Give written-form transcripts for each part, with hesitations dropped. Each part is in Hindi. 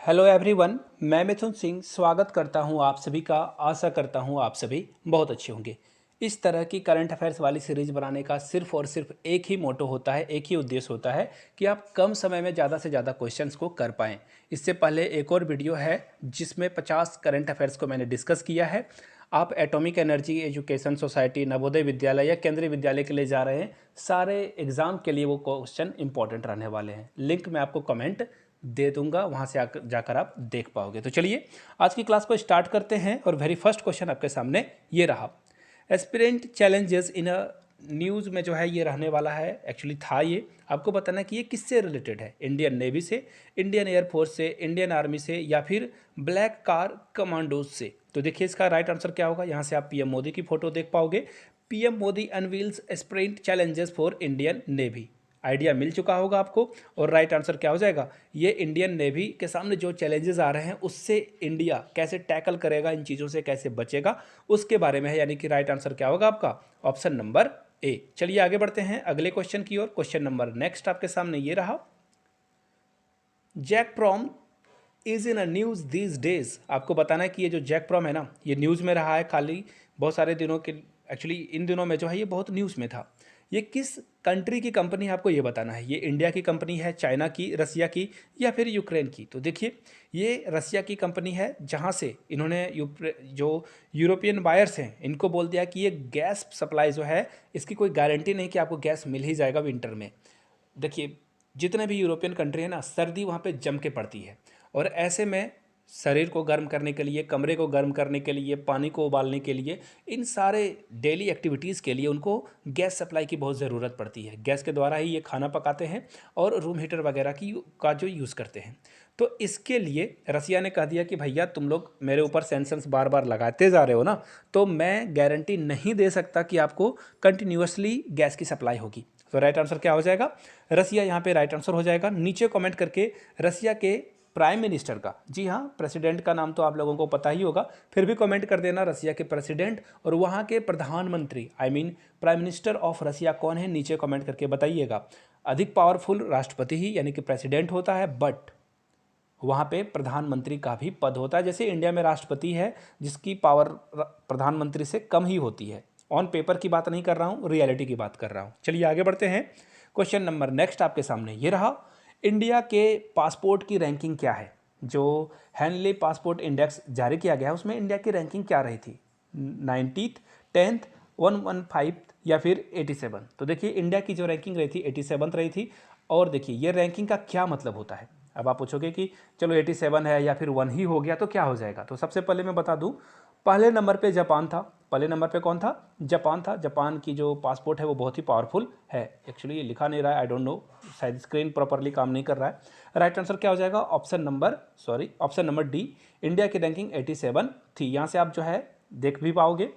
हेलो एवरीवन, मैं मिथुन सिंह स्वागत करता हूं आप सभी का। आशा करता हूं आप सभी बहुत अच्छे होंगे। इस तरह की करंट अफेयर्स वाली सीरीज बनाने का सिर्फ और सिर्फ एक ही मोटो होता है, एक ही उद्देश्य होता है कि आप कम समय में ज़्यादा से ज़्यादा क्वेश्चंस को कर पाएँ। इससे पहले एक और वीडियो है जिसमें 50 करंट अफेयर्स को मैंने डिस्कस किया है। आप atomic energy education society, Navodaya Vidyalaya या केंद्रीय विद्यालय के लिए जा रहे हैं, सारे एग्ज़ाम के लिए वो क्वेश्चन इंपॉर्टेंट रहने वाले हैं। लिंक मैं आपको कमेंट दे दूंगा, वहां से जाकर आप देख पाओगे। तो चलिए आज की क्लास को स्टार्ट करते हैं और वेरी फर्स्ट क्वेश्चन आपके सामने ये रहा। Aspirant challenges in a news में जो है ये रहने वाला है। एक्चुअली था ये, आपको बताना है कि ये किससे रिलेटेड है। इंडियन नेवी से, इंडियन एयरफोर्स से, इंडियन आर्मी से या फिर ब्लैक कार कमांडोज से। तो देखिए इसका राइट आंसर क्या होगा। यहाँ से आप पीएम मोदी की फोटो देख पाओगे। PM Modi unveils aspirant challenges for Indian Navy. Idea मिल चुका होगा आपको। और राइट आंसर क्या हो जाएगा, ये इंडियन नेवी के सामने जो चैलेंजेस आ रहे हैं उससे इंडिया कैसे टैकल करेगा, इन चीज़ों से कैसे बचेगा, उसके बारे में है। यानी कि राइट आंसर क्या होगा आपका, ऑप्शन नंबर ए। चलिए आगे बढ़ते हैं अगले क्वेश्चन की ओर। क्वेश्चन नंबर नेक्स्ट आपके सामने ये रहा। जैक प्रॉम is in a news these days. आपको बताना है कि ये जो जैक प्रॉम है ना, ये न्यूज़ में रहा है खाली बहुत सारे दिनों के। एक्चुअली इन दिनों में जो है ये बहुत न्यूज़ में था। ये किस कंट्री की कंपनी है आपको ये बताना है। ये इंडिया की कंपनी है, चाइना की, रसिया की या फिर यूक्रेन की। तो देखिए ये रसिया की कंपनी है, जहाँ से इन्होंने जो यूरोपियन बायर्स हैं इनको बोल दिया कि ये गैस सप्लाई जो है इसकी कोई गारंटी नहीं कि आपको गैस मिल ही जाएगा विंटर में। देखिए जितने भी यूरोपियन कंट्री है ना, सर्दी वहाँ पे जम के पड़ती है। और ऐसे में शरीर को गर्म करने के लिए, कमरे को गर्म करने के लिए, पानी को उबालने के लिए, इन सारे डेली एक्टिविटीज़ के लिए उनको गैस सप्लाई की बहुत ज़रूरत पड़ती है। गैस के द्वारा ही ये खाना पकाते हैं और रूम हीटर वगैरह का जो यूज़ करते हैं। तो इसके लिए रसिया ने कह दिया कि भैया तुम लोग मेरे ऊपर सैंक्शंस बार बार लगाते जा रहे हो ना, तो मैं गारंटी नहीं दे सकता कि आपको कंटिन्यूसली गैस की सप्लाई होगी। तो राइट आंसर क्या हो जाएगा, रसिया यहाँ पे राइट आंसर हो जाएगा। नीचे कमेंट करके रसिया के प्राइम मिनिस्टर का, जी हाँ प्रेसिडेंट का नाम तो आप लोगों को पता ही होगा, फिर भी कमेंट कर देना रसिया के प्रेसिडेंट और वहाँ के प्रधानमंत्री प्राइम मिनिस्टर ऑफ रसिया कौन है, नीचे कमेंट करके बताइएगा। अधिक पावरफुल राष्ट्रपति ही यानी कि प्रेसिडेंट होता है, बट वहाँ पे प्रधानमंत्री का भी पद होता है। जैसे इंडिया में राष्ट्रपति है जिसकी पावर प्रधानमंत्री से कम ही होती है। ऑन पेपर की बात नहीं कर रहा हूँ, रियलिटी की बात कर रहा हूँ। चलिए आगे बढ़ते हैं। क्वेश्चन नंबर नेक्स्ट आपके सामने ये रहा। इंडिया के पासपोर्ट की रैंकिंग क्या है। जो हेनली पासपोर्ट इंडेक्स जारी किया गया है उसमें इंडिया की रैंकिंग क्या रही थी, 90th, 10th, 115 या फिर 87। तो देखिए इंडिया की जो रैंकिंग रही थी 87 रही थी। और देखिए ये रैंकिंग का क्या मतलब होता है। अब आप पूछोगे कि चलो 87 है या फिर 1 ही हो गया तो क्या हो जाएगा। तो सबसे पहले मैं बता दूं, पहले नंबर पे जापान था। पहले नंबर पे कौन था, जापान था। जापान की जो पासपोर्ट है वो बहुत ही पावरफुल है। एक्चुअली ये लिखा नहीं रहा है, आई डोंट नो, शायद स्क्रीन प्रॉपरली काम नहीं कर रहा है। राइट आंसर क्या हो जाएगा, ऑप्शन नंबर डी। इंडिया की रैंकिंग 87 थी। यहाँ से आप जो है देख भी पाओगे,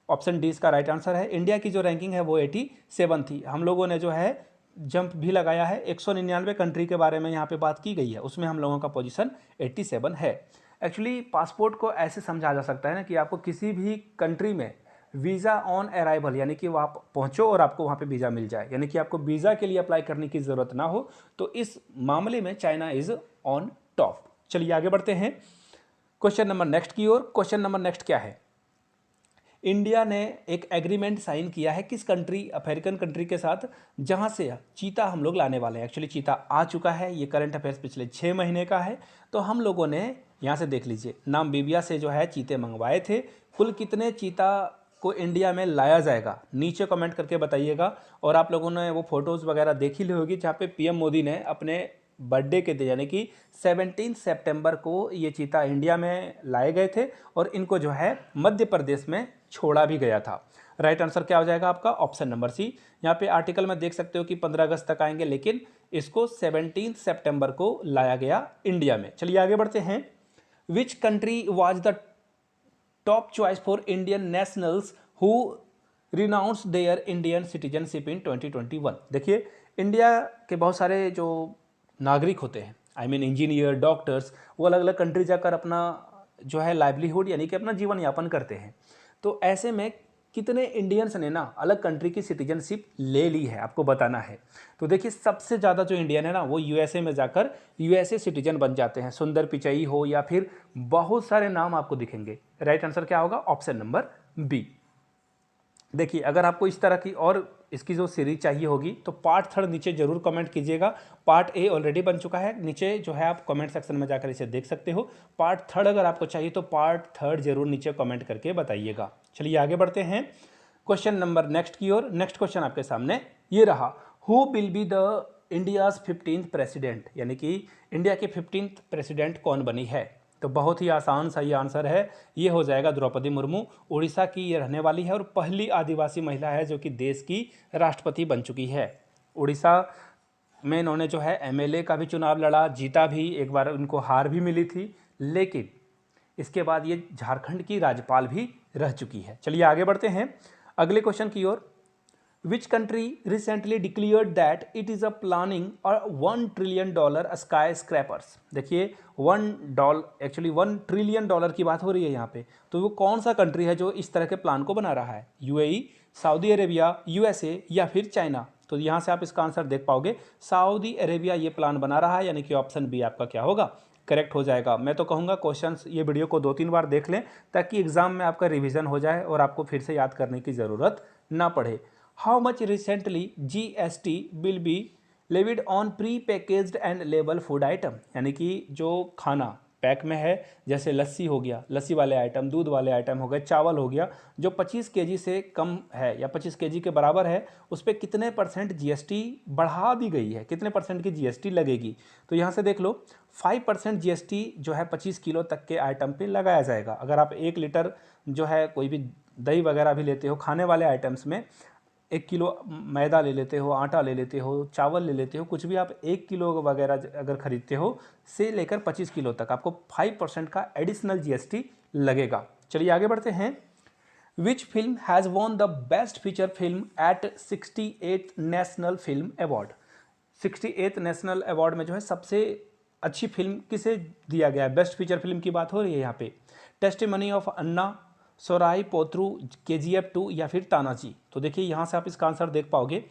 ऑप्शन डी इसका राइट आंसर है। इंडिया की जो रैंकिंग है वो 87 थी। हम लोगों ने जो है जंप भी लगाया है, 199 कंट्री के बारे में यहाँ पे बात की गई है, उसमें हम लोगों का पोजीशन 87 है। एक्चुअली पासपोर्ट को ऐसे समझा जा सकता है ना कि आपको किसी भी कंट्री में वीज़ा ऑन अराइवल, यानी कि वहाँ पहुँचो और आपको वहाँ पे वीज़ा मिल जाए, यानी कि आपको वीज़ा के लिए अप्लाई करने की ज़रूरत ना हो। तो इस मामले में चाइना इज़ ऑन टॉप। चलिए आगे बढ़ते हैं क्वेश्चन नंबर नेक्स्ट की ओर। क्वेश्चन नंबर नेक्स्ट क्या है, इंडिया ने एक एग्रीमेंट साइन किया है किस कंट्री, अफ्रीकन कंट्री के साथ, जहां से चीता हम लोग लाने वाले हैं। एक्चुअली चीता आ चुका है, ये करंट अफेयर्स पिछले 6 महीने का है। तो हम लोगों ने यहाँ से देख लीजिए, नामीबिया से जो है चीते मंगवाए थे। कुल कितने चीता को इंडिया में लाया जाएगा, नीचे कमेंट करके बताइएगा। और आप लोगों ने वो फोटोज़ वगैरह देखी ली होगी जहाँ पे पीएम मोदी ने अपने बर्थडे के दिन यानी कि 17 सितंबर को ये चीता इंडिया में लाए गए थे और इनको जो है मध्य प्रदेश में छोड़ा भी गया था। राइट आंसर क्या हो जाएगा आपका, ऑप्शन नंबर सी। यहाँ पे आर्टिकल में देख सकते हो कि 15 अगस्त तक आएंगे, लेकिन इसको 17 सितंबर को लाया गया इंडिया में। चलिए आगे बढ़ते हैं। Which country was the top choice for Indian nationals who renounce their Indian citizenship in 2021। देखिए इंडिया के बहुत सारे जो नागरिक होते हैं, इंजीनियर, डॉक्टर्स, वो अलग अलग कंट्री जाकर अपना जो है लाइवलीहुड यानी कि अपना जीवन यापन करते हैं। तो ऐसे में कितने इंडियंस ने ना अलग कंट्री की सिटीजनशिप ले ली है, आपको बताना है। तो देखिए सबसे ज़्यादा जो इंडियन है ना वो यूएसए में जाकर यूएसए सिटीजन बन जाते हैं। सुंदर पिचई हो या फिर बहुत सारे नाम आपको दिखेंगे। राइट आंसर क्या होगा? Option number B. देखिए अगर आपको इस तरह की और इसकी जो सीरीज चाहिए होगी तो पार्ट थर्ड नीचे जरूर कमेंट कीजिएगा। पार्ट ए ऑलरेडी बन चुका है, नीचे जो है आप कमेंट सेक्शन में जाकर इसे देख सकते हो। पार्ट थर्ड अगर आपको चाहिए तो पार्ट थर्ड जरूर नीचे कमेंट करके बताइएगा। चलिए आगे बढ़ते हैं क्वेश्चन नंबर नेक्स्ट की ओर। नेक्स्ट क्वेश्चन आपके सामने ये रहा, who will be the India's 15th president, यानी कि इंडिया के 15th प्रेसिडेंट कौन बनी है? तो बहुत ही आसान सही आंसर है, ये हो जाएगा द्रौपदी मुर्मू। उड़ीसा की ये रहने वाली है और पहली आदिवासी महिला है जो कि देश की राष्ट्रपति बन चुकी है। उड़ीसा में इन्होंने जो है एमएलए का भी चुनाव लड़ा, जीता भी, एक बार उनको हार भी मिली थी, लेकिन इसके बाद ये झारखंड की राज्यपाल भी रह चुकी है। चलिए आगे बढ़ते हैं अगले क्वेश्चन की ओर। Which country recently declared that it is a planning or $1 trillion skyscrapers? देखिए $1 ट्रिलियन की बात हो रही है यहाँ पे। तो वो कौन सा कंट्री है जो इस तरह के प्लान को बना रहा है? यूएई, सऊदी अरेबिया, यूएसए या फिर चाइना? तो यहाँ से आप इसका आंसर देख पाओगे, सऊदी अरेबिया ये प्लान बना रहा है, यानी कि ऑप्शन बी आपका क्या होगा? करेक्ट हो जाएगा। मैं तो कहूँगा क्वेश्चंस ये वीडियो को 2-3 बार देख लें ताकि एग्जाम में आपका रिवीजन हो जाए और आपको फिर से याद करने की ज़रूरत ना पड़े। How much recently GST will be levied on pre-packaged and label food item? यानी कि जो खाना पैक में है, जैसे लस्सी हो गया, लस्सी वाले आइटम, दूध वाले आइटम हो गए, चावल हो गया, जो 25 केजी से कम है या 25 केजी के बराबर है, उस पर कितने % जीएसटी बढ़ा दी गई है, कितने % की जीएसटी लगेगी? तो यहाँ से देख लो 5% जीएसटी जो है 25 किलो तक के आइटम पे लगाया जाएगा। अगर आप 1 लीटर जो है कोई भी दही वगैरह भी लेते हो, खाने वाले आइटम्स में 1 किलो मैदा ले लेते हो, आटा ले लेते हो, चावल ले लेते हो, कुछ भी आप 1 किलो वगैरह अगर खरीदते हो से लेकर 25 किलो तक आपको 5% का एडिशनल जीएसटी लगेगा। चलिए आगे बढ़ते हैं। Which film has won the best feature film at 68th national film award? 68th national award में जो है सबसे अच्छी फिल्म किसे दिया गया है? बेस्ट फीचर फिल्म की बात हो रही है यहाँ पे। Testimony of Ana, Soorarai Pottru, KGF 2 या फिर तानाजी? तो देखिए यहाँ से आप इसका आंसर देख पाओगे,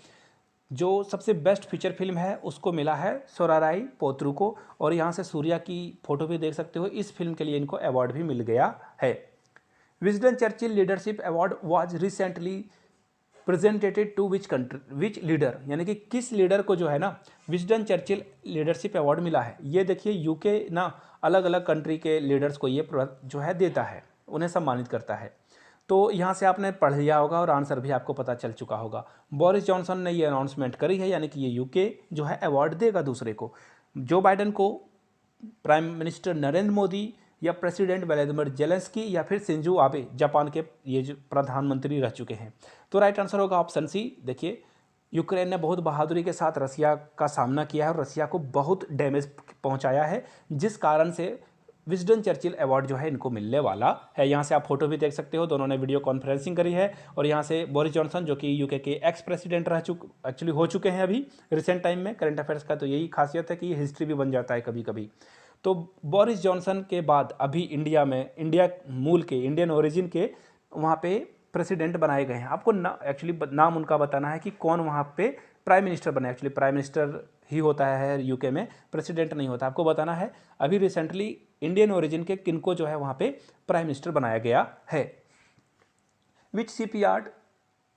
जो सबसे बेस्ट फीचर फिल्म है उसको मिला है सोराराई पोत्रू को, और यहाँ से सूर्या की फोटो भी देख सकते हो। इस फिल्म के लिए इनको अवार्ड भी मिल गया है। Winston Churchill leadership award was recently presented to which country, which leader, यानी कि किस लीडर को जो है ना विंस्टन चर्चिल लीडरशिप अवार्ड मिला है? ये देखिए यूके ना अलग अलग कंट्री के लीडर्स को ये जो है देता है, उन्हें सम्मानित करता है। तो यहाँ से आपने पढ़ लिया होगा और आंसर भी आपको पता चल चुका होगा। बोरिस जॉनसन ने ये अनाउंसमेंट करी है, यानी कि ये यूके जो है अवार्ड देगा दूसरे को। जो बाइडन को प्राइम मिनिस्टर नरेंद्र मोदी या प्रेसिडेंट व्लादिमीर जेलेंस्की या फिर शिंजो आबे, जापान के ये जो प्रधानमंत्री रह चुके हैं। तो राइट आंसर होगा ऑप्शन सी। देखिए यूक्रेन ने बहुत बहादुरी के साथ रसिया का सामना किया है और रसिया को बहुत डैमेज पहुंचाया है, जिस कारण से विंस्टन चर्चिल अवार्ड जो है इनको मिलने वाला है। यहाँ से आप फोटो भी देख सकते हो, दोनों ने वीडियो कॉन्फ्रेंसिंग करी है। और यहाँ से बोरिस जॉनसन जो कि यूके के एक्स प्रेसिडेंट एक्चुअली हो चुके हैं अभी रिसेंट टाइम में। करंट अफेयर्स का तो यही खासियत है कि ये हिस्ट्री भी बन जाता है कभी कभी। तो बोरिस जॉनसन के बाद अभी इंडिया में, इंडिया मूल के, इंडियन ओरिजिन के वहाँ पे प्रेसिडेंट बनाए गए हैं। आपको एक्चुअली नाम उनका बताना है कि कौन वहाँ पे प्राइम मिनिस्टर बने। एक्चुअली प्राइम मिनिस्टर ही होता है यूके में, प्रेसिडेंट नहीं होता। आपको बताना है अभी रिसेंटली इंडियन ओरिजिन के किनको जो है वहाँ पे प्राइम मिनिस्टर बनाया गया है। Which shipyard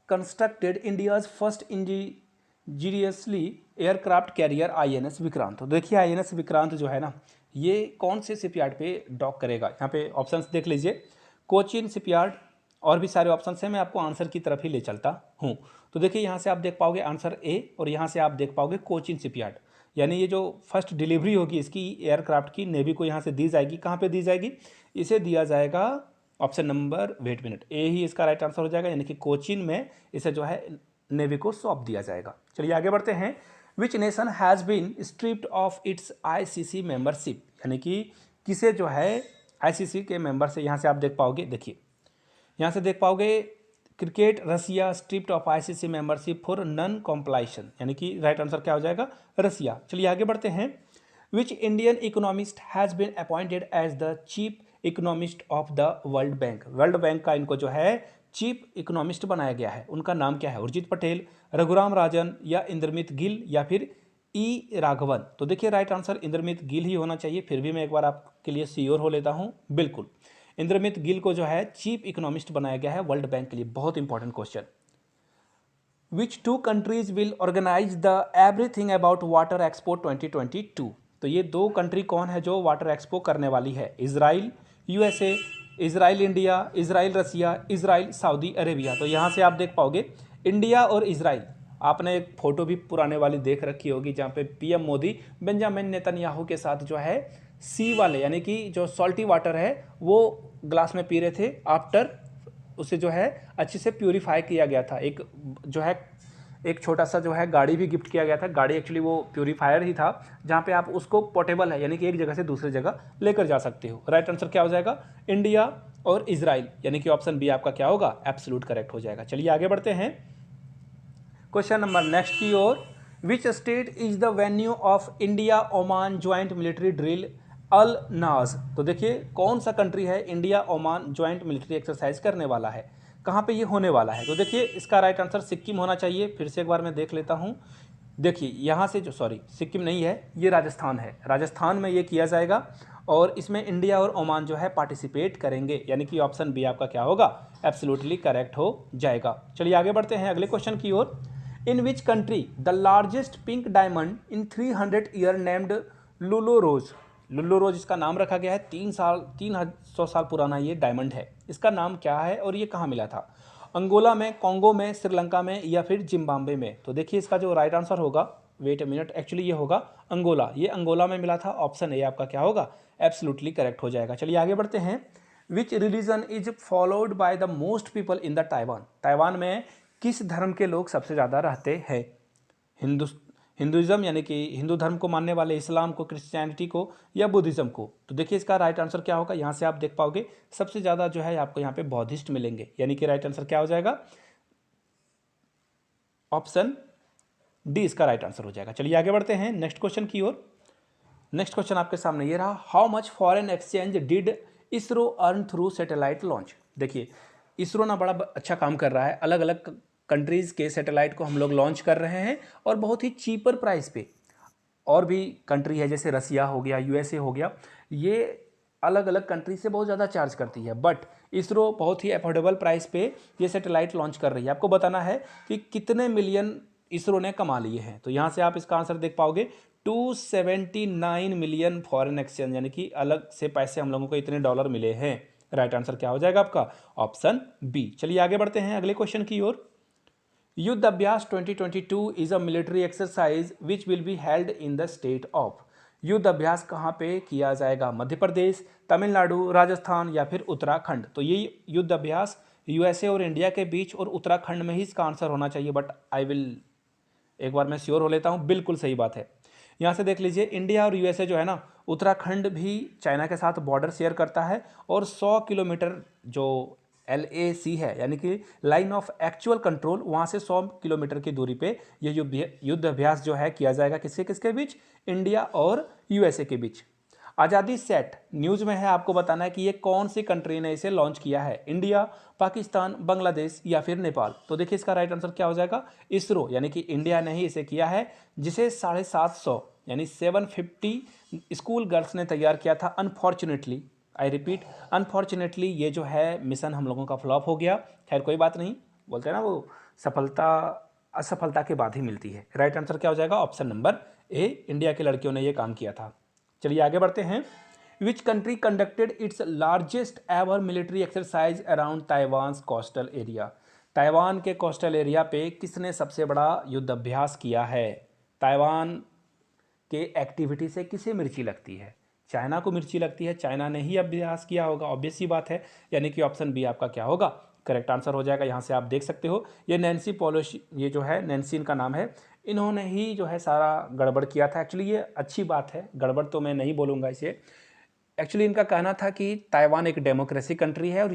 constructed India's first ingeniously aircraft carrier INS Vikrant? तो देखिए INS विक्रांत जो है ना ये कौन से शिपयार्ड पे डॉक करेगा? यहाँ पे ऑप्शंस देख लीजिए, कोचिन शिपयार्ड, और भी सारे ऑप्शन हैं, मैं आपको आंसर की तरफ ही ले चलता हूँ। तो देखिए यहाँ से आप देख पाओगे आंसर ए, और यहाँ से आप देख पाओगे कोचिन शिपयार्ड। यानी ये जो फर्स्ट डिलीवरी होगी इसकी एयरक्राफ्ट की, नेवी को यहाँ से दी जाएगी। कहाँ पे दी जाएगी? इसे दिया जाएगा ऑप्शन नंबर, वेट मिनट, ए ही इसका राइट आंसर हो जाएगा, यानी कि कोचिन में इसे जो है नेवी को सौंप दिया जाएगा। चलिए आगे बढ़ते हैं। Which nation has been stripped of its ICC membership? यानी कि किसे जो है ICC के मेंबर से, यहाँ से आप देख पाओगे, देखिए यहाँ से देख पाओगे cricket, Russia stripped of ICC membership for non compliance, यानी कि राइट आंसर क्या हो जाएगा? रसिया। चलिए आगे बढ़ते हैं। Which Indian economist has been appointed as the chief economist of the World Bank? World Bank का इनको जो है चीफ इकोनॉमिस्ट बनाया गया है, उनका नाम क्या है? उर्जित पटेल, रघुराम राजन या इंद्रमित गिल या फिर ई राघवन? तो देखिए राइट आंसर इंद्रमित गिल ही होना चाहिए। फिर भी मैं एक बार आपके लिए श्योर हो लेता हूँ, बिल्कुल इंद्रमित गिल को जो है चीफ इकोनॉमिस्ट बनाया गया है वर्ल्ड बैंक के लिए। बहुत important question. Which two countries will organise the everything about water expo 2022? तो ये दो कंट्री कौन है जो वाटर एक्सपो करने वाली है? Israel USA, Israel India, Israel Russia, Israel Saudi Arabia. तो यहाँ से आप देख पाओगे इंडिया और इजराइल। आपने एक फोटो भी पुराने वाली देख रखी होगी जहाँ पे पीएम मोदी बेंजामिन नेतन्याहू के साथ जो है सी वाले यानी कि जो सॉल्टी वाटर है वो ग्लास में पी रहे थे, आफ्टर उसे जो है अच्छे से प्यूरिफाई किया गया था। एक जो है एक छोटा सा जो है गाड़ी भी गिफ्ट किया गया था। गाड़ी एक्चुअली वो प्यूरीफायर ही था जहाँ पे आप उसको पोर्टेबल है यानी कि एक जगह से दूसरी जगह लेकर जा सकते हो। राइट आंसर क्या हो जाएगा? इंडिया और इजराइल, यानी कि ऑप्शन बी आपका क्या होगा? एब्सोल्यूट करेक्ट हो जाएगा। चलिए आगे बढ़ते हैं क्वेश्चन नंबर नेक्स्ट की ओर। Which state is the venue of India Oman joint military drill Al Najah? तो देखिए कौन सा कंट्री है India Oman joint military exercise करने वाला है, कहाँ पे ये होने वाला है? तो देखिए इसका राइट आंसर सिक्किम होना चाहिए। फिर से एक बार मैं देख लेता हूँ। देखिए यहाँ से जो सिक्किम नहीं है, ये राजस्थान है। राजस्थान में ये किया जाएगा और इसमें इंडिया और ओमान जो है पार्टिसिपेट करेंगे, यानी कि ऑप्शन बी आपका क्या होगा? एब्सोल्युटली करेक्ट हो जाएगा। चलिए आगे बढ़ते हैं अगले क्वेश्चन की ओर। In which country the largest pink diamond in 300 year named Lulo Rose? Lulo Rose इसका नाम रखा गया है। 300 साल पुराना ये डायमंड है। इसका नाम क्या है और ये कहाँ मिला था? अंगोला में, कॉन्गो में, श्रीलंका में या फिर जिम्बाब्वे में? तो देखिए इसका जो राइट आंसर होगा, वेट अ मिनट, एक्चुअली ये होगा अंगोला। ये अंगोला में मिला था। ऑप्शन ए आपका क्या होगा? एब्सोल्युटली करेक्ट हो जाएगा। चलिए आगे बढ़ते हैं। विच religion is followed by the most people in the Taiwan? Taiwan में किस धर्म के लोग सबसे ज़्यादा रहते हैं? हिंदुइज्म यानी कि हिंदू धर्म को मानने वाले, इस्लाम को, क्रिश्चियनिटी को या बुद्धिज्म को? तो देखिए इसका राइट आंसर क्या होगा? यहाँ से आप देख पाओगे सबसे ज़्यादा जो है आपको यहाँ पे बौद्धिस्ट मिलेंगे, यानी कि राइट आंसर क्या हो जाएगा? ऑप्शन डी इसका राइट आंसर हो जाएगा। चलिए आगे बढ़ते हैं नेक्स्ट क्वेश्चन की ओर। नेक्स्ट क्वेश्चन आपके सामने ये रहा। How much foreign exchange did ISRO earn through satellite launch? देखिए इसरो ना बड़ा अच्छा काम कर रहा है। अलग अलग कंट्रीज़ के सैटेलाइट को हम लोग लॉन्च कर रहे हैं और बहुत ही चीपर प्राइस पे। और भी कंट्री है जैसे रसिया हो गया, यूएसए हो गया, ये अलग अलग कंट्री से बहुत ज़्यादा चार्ज करती है, बट इसरो बहुत ही अफोर्डेबल प्राइस पे ये सैटेलाइट लॉन्च कर रही है। आपको बताना है कि कितने मिलियन इसरो ने कमा लिए हैं। तो यहाँ से आप इसका आंसर देख पाओगे 279 मिलियन फॉरेन एक्सचेंज, यानी कि अलग से पैसे हम लोगों को इतने डॉलर मिले हैं। राइट आंसर क्या हो जाएगा आपका? Option B. चलिए आगे बढ़ते हैं अगले क्वेश्चन की ओर। युद्ध अभ्यास 2022 is a military exercise which will be held in the state of? युद्ध अभ्यास कहाँ पे किया जाएगा? मध्य प्रदेश, तमिलनाडु, राजस्थान या फिर उत्तराखंड? तो ये युद्ध अभ्यास यूएसए और इंडिया के बीच और उत्तराखंड में ही इसका आंसर होना चाहिए, बट आई विल एक बार मैं श्योर हो लेता हूँ। बिल्कुल सही बात है। यहाँ से देख लीजिए इंडिया और यूएसए जो है ना, उत्तराखंड भी चाइना के साथ बॉर्डर शेयर करता है और 100 किलोमीटर जो LAC है यानी कि लाइन ऑफ एक्चुअल कंट्रोल, वहाँ से 100 किलोमीटर की दूरी पे ये युद्ध अभ्यास जो है किया जाएगा। किसके किसके बीच? इंडिया और यूएसए के बीच। आज़ादी सेट न्यूज़ में है, आपको बताना है कि ये कौन सी कंट्री ने इसे लॉन्च किया है? इंडिया, पाकिस्तान, बांग्लादेश या फिर नेपाल? तो देखिए इसका राइट आंसर क्या हो जाएगा? इसरो, यानी कि इंडिया ने ही इसे किया है, जिसे 750 यानी 750 स्कूल गर्ल्स ने तैयार किया था। अनफॉर्चुनेटली, आई रिपीट अनफॉर्चुनेटली, ये जो है मिशन हम लोगों का फ्लॉप हो गया। खैर कोई बात नहीं, बोलते हैं ना वो सफलता असफलता के बाद ही मिलती है। राइट आंसर क्या हो जाएगा? ऑप्शन नंबर ए, इंडिया के लड़कियों ने ये काम किया था। चलिए आगे बढ़ते हैं। Which country conducted its largest ever military exercise around Taiwan coastal area? Taiwan के कोस्टल एरिया पे किसने सबसे बड़ा युद्ध अभ्यास किया है? ताइवान के एक्टिविटी से किसे मिर्ची लगती है? चाइना को मिर्ची लगती है, चाइना ने ही अभ्यास किया होगा, ऑब्वियस सी बात है। यानी कि ऑप्शन बी आपका क्या होगा? करेक्ट आंसर हो जाएगा। यहाँ से आप देख सकते हो ये नैन्सी पेलोसी, ये जो है नैन्सी इनका नाम है, इन्होंने ही जो है सारा गड़बड़ किया था। एक्चुअली ये अच्छी बात है, गड़बड़ तो मैं नहीं बोलूँगा इसे। एक्चुअली इनका कहना था कि ताइवान एक डेमोक्रेसी कंट्री है और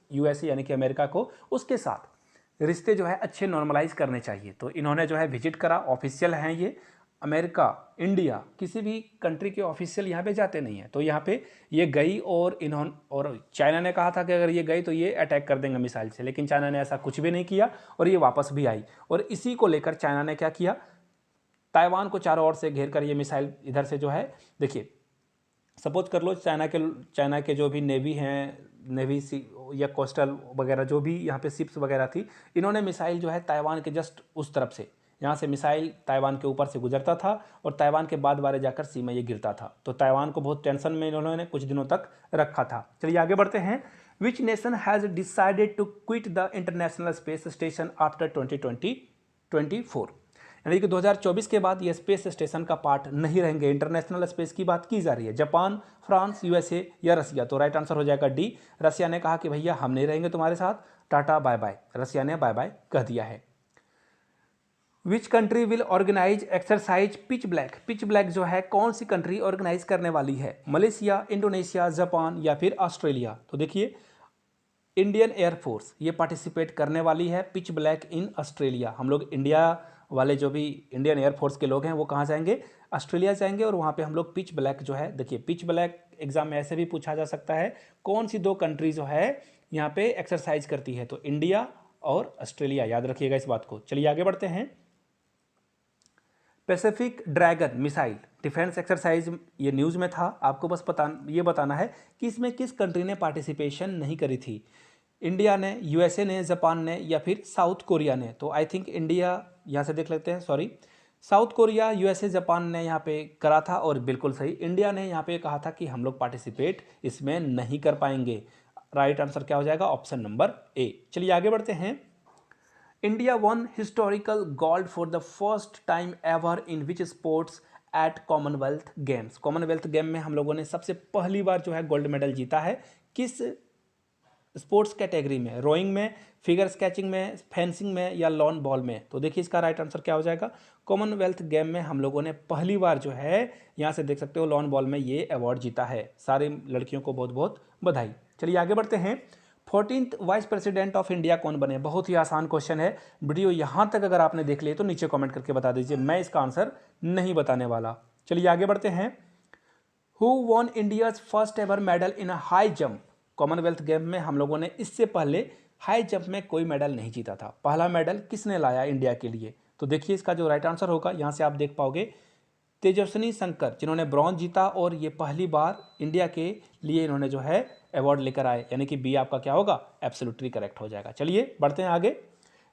यूएसए यानी कि अमेरिका को उसके साथ रिश्ते जो है अच्छे नॉर्मलाइज करने चाहिए। तो इन्होंने जो है विजिट करा, ऑफिशियल हैं ये, अमेरिका, इंडिया, किसी भी कंट्री के ऑफिशियल यहाँ पे जाते नहीं हैं। तो यहाँ पे ये गई और चाइना ने कहा था कि अगर ये गई तो ये अटैक कर देंगे मिसाइल से, लेकिन चाइना ने ऐसा कुछ भी नहीं किया और ये वापस भी आई। और इसी को लेकर चाइना ने क्या किया, ताइवान को चारों ओर से घेर कर ये मिसाइल इधर से जो है, देखिए सपोज कर लो चाइना के जो भी नेवी हैं, नेवी सी या कोस्टल वगैरह जो भी यहाँ पे शिप्स वगैरह थी, इन्होंने मिसाइल जो है ताइवान के जस्ट उस तरफ से, यहाँ से मिसाइल ताइवान के ऊपर से गुजरता था और ताइवान के बाद बारे जाकर सी में ये गिरता था। तो ताइवान को बहुत टेंशन में इन्होंने कुछ दिनों तक रखा था। चलिए आगे बढ़ते हैं। Which nation has decided to quit the International Space Station after 2024? यानी कि 2024 के बाद ये स्पेस स्टेशन का पार्ट नहीं रहेंगे। इंटरनेशनल स्पेस की बात की जा रही है। जापान, फ्रांस, यूएसए या रसिया? तो राइट आंसर हो जाएगा डी, रसिया ने कहा कि भैया हम नहीं रहेंगे तुम्हारे साथ, टाटा बाय बाय। रसिया ने बाय बाय कह दिया है। Which country will organise exercise pitch black? Pitch black जो है कौन सी कंट्री ऑर्गेनाइज करने वाली है? मलेशिया, इंडोनेशिया, जापान या फिर ऑस्ट्रेलिया? तो देखिए इंडियन एयरफोर्स ये पार्टिसिपेट करने वाली है पिच ब्लैक इन ऑस्ट्रेलिया। हम लोग इंडिया वाले जो भी इंडियन एयरफोर्स के लोग हैं वो कहाँ जाएंगे? ऑस्ट्रेलिया जाएंगे और वहाँ पे हम लोग पिच ब्लैक जो है, देखिए पिच ब्लैक एग्जाम में ऐसे भी पूछा जा सकता है, कौन सी दो कंट्री जो है यहाँ पे एक्सरसाइज करती है? तो इंडिया और ऑस्ट्रेलिया, याद रखिएगा इस बात को। चलिए आगे बढ़ते हैं। Pacific dragon missile defence exercise ये न्यूज़ में था, आपको बस ये बताना है कि इसमें किस कंट्री ने पार्टिसिपेशन नहीं करी थी। इंडिया ने, यूएसए ने, जापान ने या फिर साउथ कोरिया ने? तो आई थिंक इंडिया, यहाँ से देख लेते हैं, sorry, south Korea, USA, Japan ने यहाँ पे करा था और बिल्कुल सही, इंडिया ने यहाँ पे कहा था कि हम लोग पार्टिसिपेट इसमें नहीं कर पाएंगे। राइट आंसर क्या हो जाएगा? Option number A. चलिए आगे बढ़ते हैं। India one historical gold for the first time ever in which sports eight Commonwealth games? Commonwealth game में हम लोगों ने सबसे पहली बार जो है गोल्ड मेडल जीता है, किस स्पोर्ट्स कैटेगरी में? रोइंग में, फिगर स्केचिंग में, फेंसिंग में या लॉन बॉल में? तो देखिए इसका राइट आंसर क्या हो जाएगा? कॉमनवेल्थ गेम में हम लोगों ने पहली बार जो है, यहाँ से देख सकते हो लॉन बॉल में ये अवार्ड जीता है। सारी लड़कियों को बहुत बहुत बधाई। चलिए आगे बढ़ते हैं। 14th vice president of India कौन बने? बहुत ही आसान क्वेश्चन है। वीडियो यहाँ तक अगर आपने देख लिया तो नीचे कमेंट करके बता दीजिए, मैं इसका आंसर नहीं बताने वाला। चलिए आगे बढ़ते हैं। Who won India's first ever medal in high jump? Commonwealth game में हम लोगों ने इससे पहले हाई जंप में कोई मेडल नहीं जीता था। पहला मेडल किसने लाया इंडिया के लिए? तो देखिए इसका जो राइट आंसर होगा, यहाँ से आप देख पाओगे, तेजस्विनी शंकर, जिन्होंने ब्रॉन्ज जीता और ये पहली बार इंडिया के लिए इन्होंने जो है अवार्ड लेकर आए, यानी कि बी आपका क्या होगा? एब्सोल्युटली करेक्ट हो जाएगा। चलिए बढ़ते हैं आगे।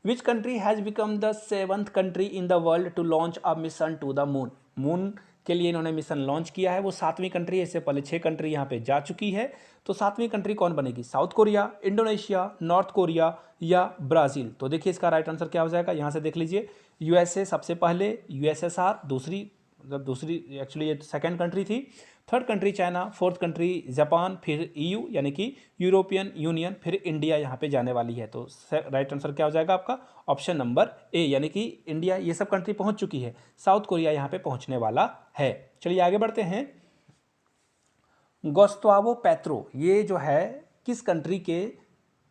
Which country has become the 7th country in the world to launch a mission to the moon? Moon के लिए इन्होंने मिशन लॉन्च किया है, वो 7वीं कंट्री है। इससे पहले 6 कंट्री यहाँ पे जा चुकी है, तो 7वीं कंट्री कौन बनेगी? South Korea, Indonesia, north Korea या ब्राज़ील? तो देखिए इसका राइट आंसर क्या हो जाएगा, यहाँ से देख लीजिए। यूएसए सबसे पहले, यूएसएसआर दूसरी, मतलब दूसरी एक्चुअली ये सेकंड कंट्री थी, third country China, fourth country Japan, फिर ईयू यानी कि यूरोपियन यूनियन, फिर इंडिया यहाँ पे जाने वाली है। तो राइट आंसर क्या हो जाएगा आपका? ऑप्शन नंबर ए, यानी कि इंडिया, ये सब कंट्री पहुँच चुकी है, साउथ कोरिया यहाँ पे पहुँचने वाला है। चलिए आगे बढ़ते हैं। गुस्तावो पेट्रो ये जो है किस कंट्री के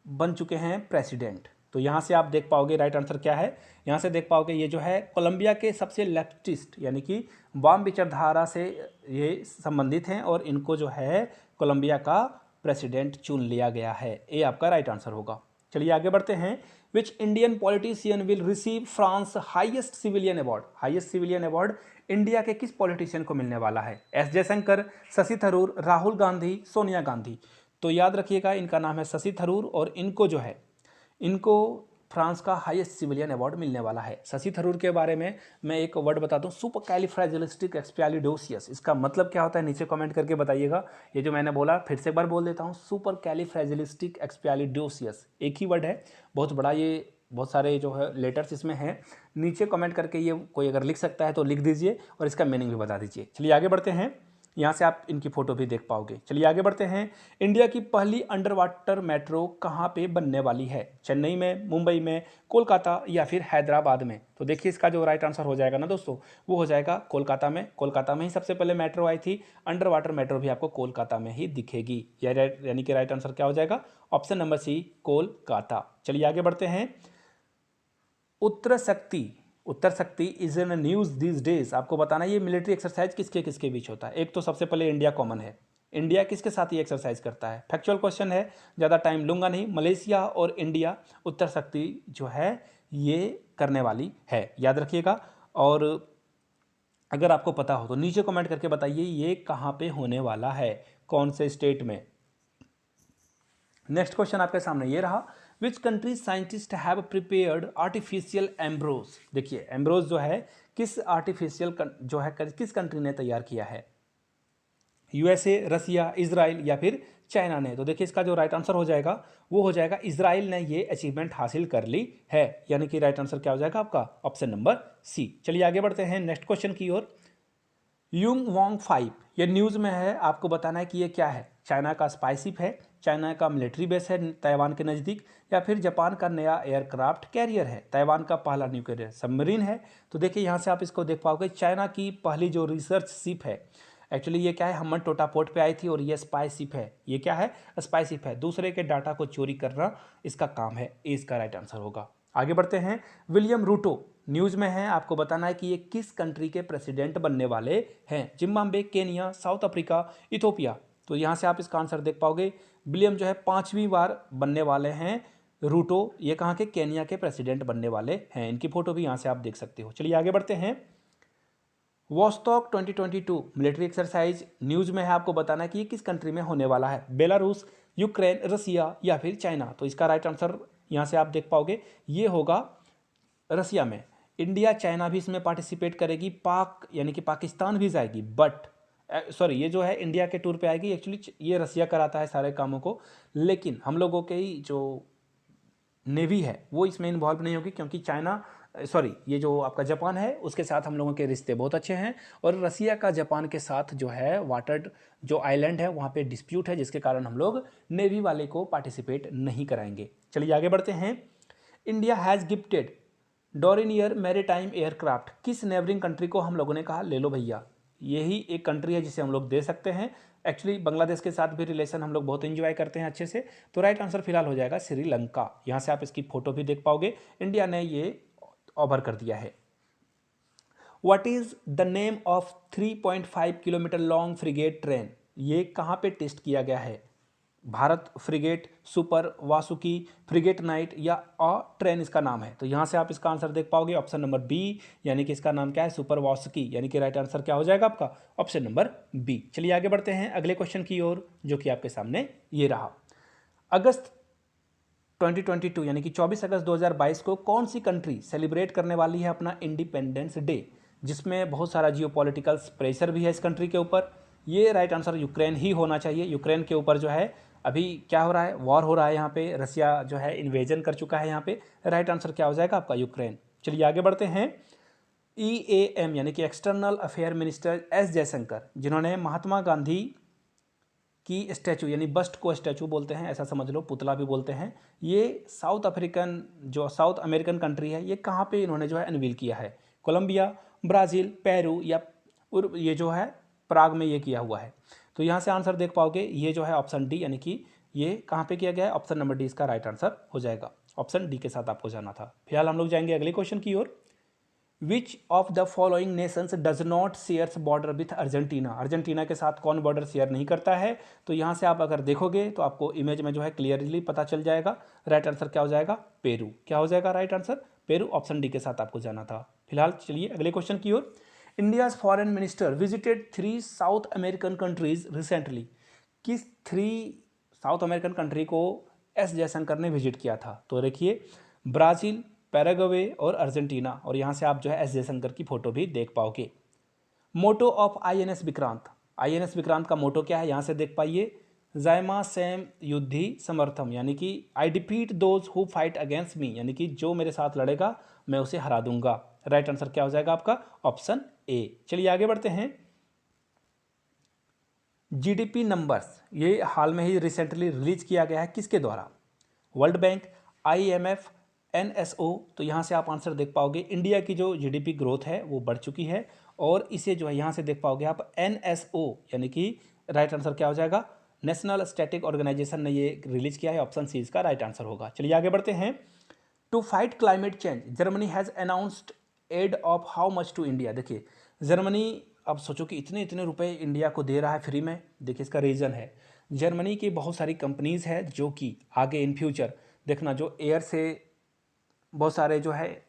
बन चुके हैं प्रेसिडेंट? तो यहाँ से आप देख पाओगे राइट आंसर क्या है, यहाँ से देख पाओगे ये जो है कोलंबिया के सबसे लेफ्टिस्ट यानी कि वाम विचारधारा से ये संबंधित हैं और इनको जो है कोलंबिया का प्रेसिडेंट चुन लिया गया है। ये आपका राइट आंसर होगा। चलिए आगे बढ़ते हैं। Which Indian politician will receive France highest civilian award? Highest civilian award India के किस पॉलिटिशियन को मिलने वाला है? एस जयशंकर, शशि थरूर, राहुल गांधी, सोनिया गांधी? तो याद रखिएगा इनका नाम है शशि थरूर और इनको जो है, इनको फ्रांस का हाईएस्ट सिविलियन अवार्ड मिलने वाला है। शशि थरूर के बारे में मैं एक वर्ड बताता हूँ, सुपर कैलिफ्रैजिलिस्टिक एक्सपियालिडोसियस। इसका मतलब क्या होता है नीचे कमेंट करके बताइएगा। ये जो मैंने बोला फिर से एक बार बोल देता हूँ, सुपर कैलिफ्रैजिलिस्टिक एक्सपियालिडोसियस एक ही वर्ड है, बहुत बड़ा, ये बहुत सारे जो है लेटर्स इसमें हैं। नीचे कमेंट करके ये कोई अगर लिख सकता है तो लिख दीजिए और इसका मीनिंग भी बता दीजिए। चलिए आगे बढ़ते हैं, यहाँ से आप इनकी फ़ोटो भी देख पाओगे। चलिए आगे बढ़ते हैं। इंडिया की पहली अंडर वाटर मेट्रो कहाँ पे बनने वाली है? चेन्नई में, मुंबई में, कोलकाता या फिर हैदराबाद में? तो देखिए इसका जो राइट आंसर हो जाएगा ना दोस्तों, वो हो जाएगा कोलकाता में। कोलकाता में ही सबसे पहले मेट्रो आई थी, अंडर वाटर मेट्रो भी आपको कोलकाता में ही दिखेगी। यानी कि राइट आंसर क्या हो जाएगा? Option number C, Kolkata. चलिए आगे बढ़ते हैं। Uttar Shakti Uttar Shakti is in news this days. आपको बताना है ये मिलिट्री एक्सरसाइज किसके किसके बीच होता है। एक तो सबसे पहले इंडिया कॉमन है, इंडिया किसके साथ ये एक्सरसाइज करता है। फैक्चुअल क्वेश्चन है, ज़्यादा टाइम लूंगा नहीं। मलेशिया और इंडिया उत्तर शक्ति जो है ये करने वाली है, याद रखिएगा। और अगर आपको पता हो तो नीचे कमेंट करके बताइए ये कहाँ पे होने वाला है, कौन से स्टेट में। नेक्स्ट क्वेश्चन आपके सामने ये रहा, which country scientist have prepared artificial Ambrose. देखिए एम्ब्रोज जो है किस आर्टिफिशियल जो है किस कंट्री ने तैयार किया है, यूएसए, रसिया, इजराइल या फिर चाइना ने। तो देखिए इसका जो राइट आंसर हो जाएगा वो हो जाएगा इजराइल ने ये अचीवमेंट हासिल कर ली है, यानी कि राइट आंसर क्या हो जाएगा आपका ऑप्शन नंबर सी। चलिए आगे बढ़ते हैं नेक्स्ट क्वेश्चन की ओर। यूंग वांग 5 ये न्यूज़ में है, आपको बताना है कि ये क्या है। चाइना का स्पाई शिप है, चाइना का मिलिट्री बेस है ताइवान के नज़दीक, या फिर जापान का नया एयरक्राफ्ट कैरियर है, ताइवान का पहला न्यूक्लियर सबमरीन है। तो देखिए यहाँ से आप इसको देख पाओगे, चाइना की पहली जो रिसर्च शिप है, एक्चुअली ये क्या है, हमन टोटा पोर्ट पे आई थी और ये स्पाई शिप है। ये क्या है, स्पाई शिप है, दूसरे के डाटा को चोरी करना इसका काम है। ए इसका राइट आंसर होगा। आगे बढ़ते हैं, विलियम रूटो न्यूज़ में है, आपको बताना है कि ये किस कंट्री के प्रेसिडेंट बनने वाले हैं। Zimbabwe, Kenya, south Africa, Ethiopia. तो यहाँ से आप इसका आंसर देख पाओगे, विलियम जो है 5वीं बार बनने वाले हैं रूटो, ये कहाँ के, केनिया के प्रेसिडेंट बनने वाले हैं। इनकी फोटो भी यहाँ से आप देख सकते हो। चलिए आगे बढ़ते हैं, वोस्टॉक 2022 मिलिट्री एक्सरसाइज न्यूज़ में है, आपको बताना है कि ये किस कंट्री में होने वाला है, बेलारूस, यूक्रेन, रसिया या फिर चाइना। तो इसका राइट आंसर यहाँ से आप देख पाओगे ये होगा रसिया में। इंडिया चाइना भी इसमें पार्टिसिपेट करेगी, पाक यानी कि पाकिस्तान भी जाएगी, बट सॉरी ये जो है इंडिया के टूर पे आएगी। एक्चुअली ये रसिया कराता है सारे कामों को, लेकिन हम लोगों के ही जो नेवी है वो इसमें इन्वॉल्व नहीं होगी, क्योंकि चाइना सॉरी ये जो आपका जापान है उसके साथ हम लोगों के रिश्ते बहुत अच्छे हैं, और रसिया का जापान के साथ जो है वाटर जो आइलैंड है वहाँ पे डिस्प्यूट है, जिसके कारण हम लोग नेवी वाले को पार्टिसिपेट नहीं कराएंगे। चलिए आगे बढ़ते हैं, India has gifted Dornier maritime aircraft. किस नेबरिंग कंट्री को हम लोगों ने कहा ले लो भैया, यही एक कंट्री है जिसे हम लोग दे सकते हैं। एक्चुअली बांग्लादेश के साथ भी रिलेशन हम लोग बहुत एंजॉय करते हैं अच्छे से। तो राइट आंसर फिलहाल हो जाएगा श्रीलंका। यहाँ से आप इसकी फोटो भी देख पाओगे, इंडिया ने ये ऑफर कर दिया है। What is the name of 3.5 kilometre long frigate train, ये कहाँ पे टेस्ट किया गया है, Bharat frigate, super Vasuki, frigate night या ट्रेन इसका नाम है। तो यहाँ से आप इसका आंसर देख पाओगे ऑप्शन नंबर बी, यानी कि इसका नाम क्या है, सुपर वासुकी, यानी कि राइट आंसर क्या हो जाएगा आपका ऑप्शन नंबर बी। चलिए आगे बढ़ते हैं अगले क्वेश्चन की ओर, जो कि आपके सामने ये रहा। अगस्त 2022 यानी कि 24 अगस्त 2022 को कौन सी कंट्री सेलिब्रेट करने वाली है अपना इंडिपेंडेंस डे, जिसमें बहुत सारा जियोपॉलिटिकल प्रेशर भी है इस कंट्री के ऊपर। ये राइट आंसर यूक्रेन ही होना चाहिए। यूक्रेन के ऊपर जो है अभी क्या हो रहा है, वॉर हो रहा है यहाँ पे, रसिया जो है इन्वेजन कर चुका है यहाँ पे। राइट आंसर क्या हो जाएगा आपका यूक्रेन। चलिए आगे बढ़ते हैं, EAM यानी कि external affair minister S Jaishankar, जिन्होंने महात्मा गांधी की स्टैचू यानी बस्ट को स्टैचू बोलते हैं, ऐसा समझ लो, पुतला भी बोलते हैं, ये साउथ अमेरिकन कंट्री है, ये कहाँ पे इन्होंने जो है अनवील किया है, कोलंबिया, ब्राज़ील, पेरू या ये जो है प्राग में ये किया हुआ है। तो यहाँ से आंसर देख पाओगे, ये जो है ऑप्शन डी, यानी कि ये कहाँ पे किया गया है, ऑप्शन नंबर डी इसका राइट आंसर हो जाएगा। ऑप्शन डी के साथ आपको जाना था। फिलहाल हम लोग जाएंगे अगले क्वेश्चन की ओर। Which of the following nations does not shares border with Argentina, Argentina के साथ कौन बॉर्डर शेयर नहीं करता है। तो यहाँ से आप अगर देखोगे तो आपको इमेज में जो है क्लियरली पता चल जाएगा। राइट आंसर क्या हो जाएगा, पेरू। क्या हो जाएगा right answer, Peru. Option D के साथ आपको जाना था। फिलहाल चलिए अगले क्वेश्चन की ओर। India's foreign minister visited 3 South American countries recently, किस 3 साउथ अमेरिकन कंट्री को एस जयशंकर ने विजिट किया था। तो देखिए ब्राज़ील, पैराग्वे और अर्जेंटीना, और यहाँ से आप जो है एस जयशंकर की फोटो भी देख पाओगे। Motto of INS Vikrant, INS Vikrant का मोटो क्या है, यहाँ से देख पाइए, जायमा सेम युद्धि समर्थम, यानी कि I defeat those who fight against me, यानी कि जो मेरे साथ लड़ेगा मैं उसे हरा दूंगा। राइट आंसर क्या हो जाएगा आपका ऑप्शन ए। चलिए आगे बढ़ते हैं, GDP नंबर्स, ये हाल में ही रिसेंटली रिलीज किया गया है, किसके द्वारा, वर्ल्ड बैंक, IMF, NSO। तो यहाँ से आप आंसर देख पाओगे, इंडिया की जो GDP ग्रोथ है वो बढ़ चुकी है, और इसे जो है यहाँ से देख पाओगे आप NSO, यानी कि राइट आंसर क्या हो जाएगा, नेशनल स्टैटिक ऑर्गेनाइजेशन ने ये रिलीज किया है। ऑप्शन सी इसका राइट आंसर होगा। चलिए आगे बढ़ते हैं, to fight climate change Germany has announced aid of how much to India. देखिए जर्मनी, अब सोचो कि इतने इतने रुपए इंडिया को दे रहा है फ्री में। देखिए इसका रीज़न है, जर्मनी की बहुत सारी कंपनीज़ है जो कि आगे इन फ्यूचर देखना, जो एयर से बहुत सारे जो है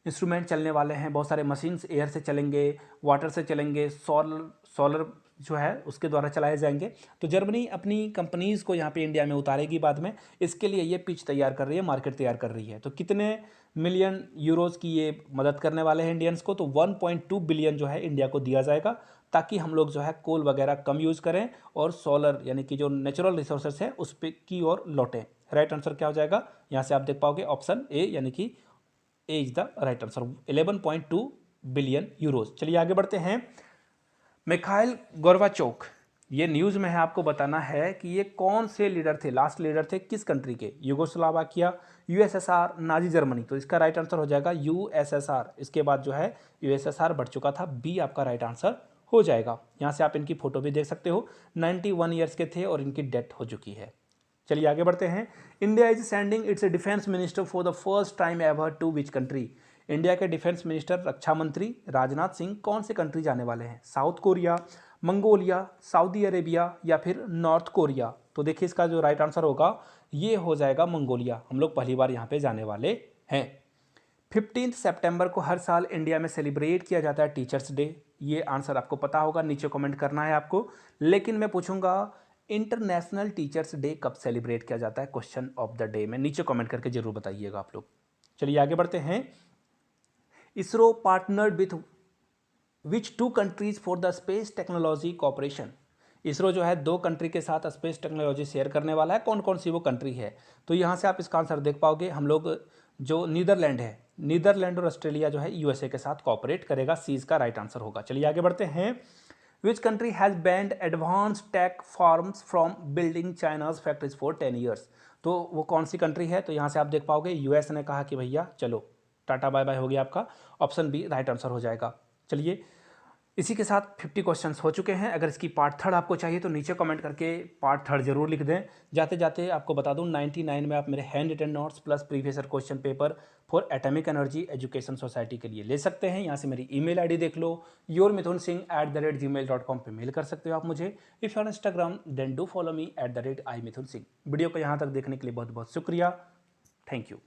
इंस्ट्रूमेंट चलने वाले हैं, बहुत सारे मशीन्स एयर से चलेंगे, वाटर से चलेंगे, सोलर जो है उसके द्वारा चलाए जाएंगे। तो जर्मनी अपनी कंपनीज़ को यहाँ पे इंडिया में उतारेगी बाद में, इसके लिए ये पिच तैयार कर रही है, मार्केट तैयार कर रही है। तो कितने मिलियन यूरोज़ की ये मदद करने वाले हैं इंडियंस को, तो 1.2 बिलियन जो है इंडिया को दिया जाएगा, ताकि हम लोग जो है कोल वगैरह कम यूज़ करें और सोलर यानी कि जो नेचुरल रिसोर्सेस है उस पर की ओर लौटें। राइट आंसर क्या हो जाएगा, यहाँ से आप देख पाओगे ऑप्शन ए, यानी कि A is the right answer, 11.2 billion euros. चलिए आगे बढ़ते हैं। मिखाइल गोर्बाचोव, ये न्यूज़ में है, आपको बताना है कि ये कौन से लीडर थे, लास्ट लीडर थे किस कंट्री के, यूगोस्लाविया, यूएसएसआर, नाजी जर्मनी। तो इसका राइट आंसर हो जाएगा यूएसएसआर। इसके बाद जो है यूएसएसआर बढ़ चुका था, बी आपका राइट आंसर हो जाएगा। यहाँ से आप इनकी फोटो भी देख सकते हो, 91 ईयर्स के थे और इनकी डेथ हो चुकी है। चलिए आगे बढ़ते हैं। India is sending its defence minister for the first time ever to which country. India के डिफेंस मिनिस्टर रक्षा मंत्री राजनाथ सिंह कौन से कंट्री जाने वाले हैं, South Korea, Mongolia, Saudi Arabia या फिर नॉर्थ कोरिया। तो देखिए इसका जो राइट आंसर होगा ये हो जाएगा मंगोलिया। हम लोग पहली बार यहाँ पे जाने वाले हैं। 15 सितंबर को हर साल इंडिया में सेलिब्रेट किया जाता है टीचर्स डे। ये आंसर आपको पता होगा, नीचे कमेंट करना है आपको, लेकिन मैं पूछूंगा इंटरनेशनल टीचर्स डे कब सेलिब्रेट किया जाता है, क्वेश्चन ऑफ द डे में नीचे कमेंट करके जरूर बताइएगा आप लोग। चलिए आगे बढ़ते हैं। ISRO partnered with which two countries for the space technology cooperation. ISRO जो है दो कंट्री के साथ स्पेस टेक्नोलॉजी शेयर करने वाला है, कौन कौन सी वो कंट्री है। तो यहाँ से आप इसका आंसर देख पाओगे, हम लोग जो नीदरलैंड है, नीदरलैंड और ऑस्ट्रेलिया जो है यूएसए के साथ कॉपरेट करेगा, सी इसका राइट आंसर होगा। चलिए आगे बढ़ते हैं। Which country has banned advanced tech firms from building China's factories for 10 years? तो वो कौन सी कंट्री है, तो यहाँ से आप देख पाओगे यूएस ने कहा कि भैया चलो टाटा बाय बाय हो गया आपका, ऑप्शन बी राइट आंसर हो जाएगा। चलिए इसी के साथ 50 क्वेश्चंस हो चुके हैं। अगर इसकी पार्ट थर्ड आपको चाहिए तो नीचे कमेंट करके पार्ट थर्ड जरूर लिख दें। जाते जाते आपको बता दूं 99 में आप मेरे hand written notes plus previous year question paper for atomic energy education society के लिए ले सकते हैं। यहाँ से मेरी ईमेल आईडी देख लो, yourmithunsingh@gmail.com पे मेल कर सकते हो आप मुझे। If on Instagram then do follow me @imithunsingh। Video को यहाँ तक देखने के लिए बहुत बहुत शुक्रिया। Thank you.